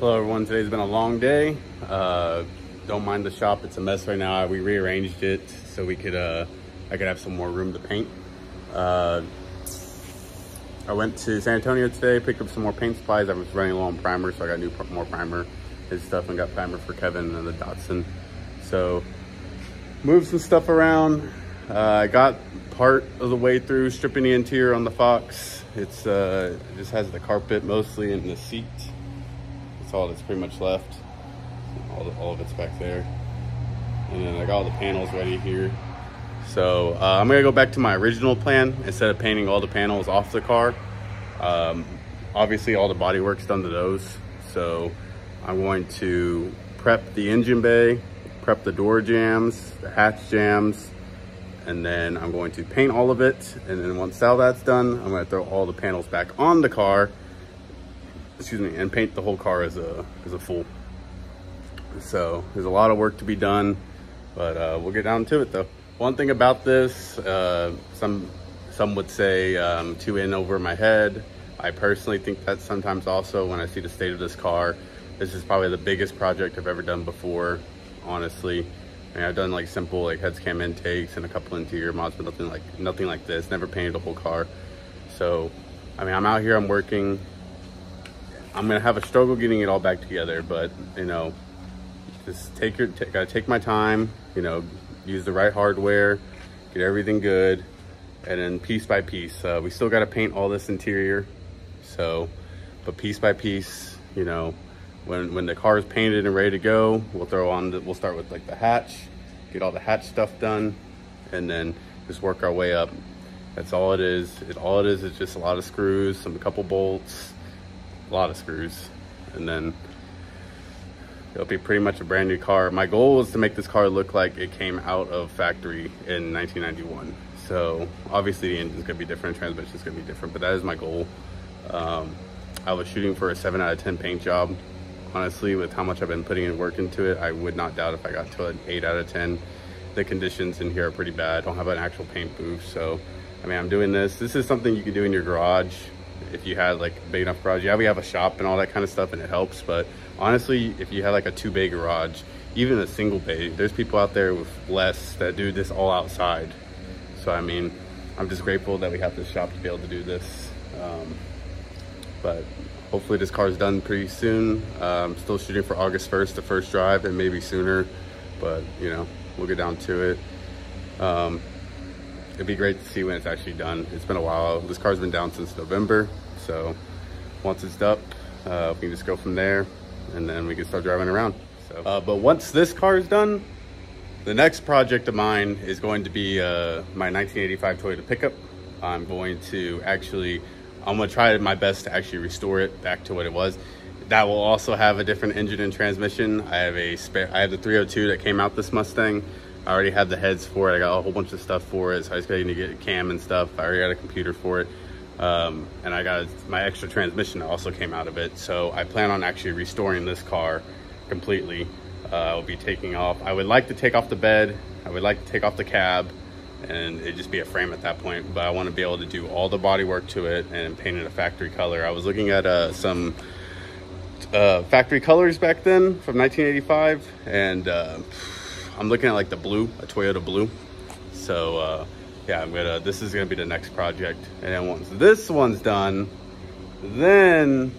Hello everyone, today's been a long day. Don't mind the shop, it's a mess right now. We rearranged it so we could I could have some more room to paint. I went to San Antonio today, picked up some more paint supplies. I was running low on primer, so I got more primer and stuff, and got primer for Kevin and the Datsun. So moved some stuff around. I got part of the way through stripping the interior on the Fox. It just has the carpet mostly and the seat. That's all that's pretty much left. All of it's back there. And then I got all the panels ready here. So I'm gonna go back to my original plan. Instead of painting all the panels off the car, obviously all the body work's done to those. So I'm going to prep the engine bay, prep the door jambs, the hatch jambs, and then I'm going to paint all of it. And then once all that's done, I'm gonna throw all the panels back on the car, and paint the whole car as a full. So there's a lot of work to be done, but we'll get down to it though. One thing about this, some would say too in over my head. I personally think that sometimes also when I see the state of this car. This is probably the biggest project I've ever done before, honestly. I mean, I've done like simple like heads cam intakes and a couple interior mods, but nothing like this. Never painted a whole car. So, I mean, I'm out here, I'm working. I'm gonna have a struggle getting it all back together, but you know, just gotta take my time, you know, use the right hardware, get everything good, and then piece by piece. We still gotta paint all this interior, so, but piece by piece, you know, when the car is painted and ready to go, we'll start with like the hatch, get all the hatch stuff done, and then just work our way up. That's all it is. All it is just a lot of screws, a couple bolts, a lot of screws, and then it'll be pretty much a brand new car. My goal was to make this car look like it came out of factory in 1991. So obviously the engine's gonna be different, transmission's gonna be different, but that is my goal. I was shooting for a 7 out of 10 paint job. Honestly, with how much I've been putting in work into it, I would not doubt if I got to an 8 out of 10. The conditions in here are pretty bad. I don't have an actual paint booth, so I mean, I'm doing this. This is something you could do in your garage if you had like a big enough garage. Yeah, we have a shop and all that kind of stuff, and it helps, but honestly, if you had like a 2-bay garage, even a single bay, there's people out there with less that do this all outside. So I mean, I'm just grateful that we have this shop to be able to do this. But hopefully this car is done pretty soon. I'm still shooting for August 1st, the first drive, and maybe sooner, but you know, we'll get down to it. It'd be great to see when it's actually done. It's been a while. This car's been down since November, so once it's up, we can just go from there, and then we can start driving around. So, but once this car is done, the next project of mine is going to be my 1985 Toyota pickup. I'm going to try my best to actually restore it back to what it was. That will also have a different engine and transmission. I have the 302 that came out this Mustang. I already had the heads for it. I got a whole bunch of stuff for it, so I just got to get a cam and stuff. I already got a computer for it. And I got my extra transmission that also came out of it. So I plan on actually restoring this car completely. I'll be taking off. I would like to take off the bed. I would like to take off the cab, and it'd just be a frame at that point. But I want to be able to do all the body work to it and paint it a factory color. I was looking at some factory colors back then from 1985, and I'm looking at like the blue, a Toyota blue. So yeah, this is gonna be the next project. And then once this one's done, then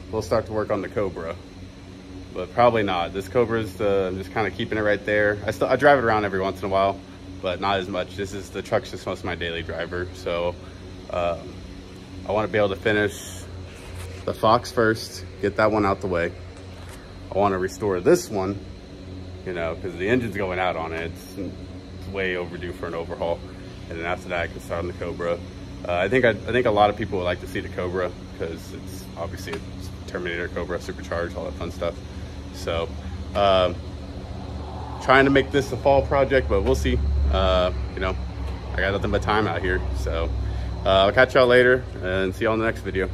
we'll start to work on the Cobra. But probably not. This Cobra is I'm just kind of keeping it right there. I drive it around every once in a while, but not as much. The truck's just most of my daily driver. So I want to be able to finish the Fox first, get that one out the way. I want to restore this one, you know, because the engine's going out on it. It's way overdue for an overhaul. And then after that, I can start on the Cobra. I think a lot of people would like to see the Cobra because it's obviously it's Terminator Cobra, supercharged, all that fun stuff. So trying to make this a fall project, but we'll see. You know, I got nothing but time out here. So I'll catch y'all later and see y'all in the next video.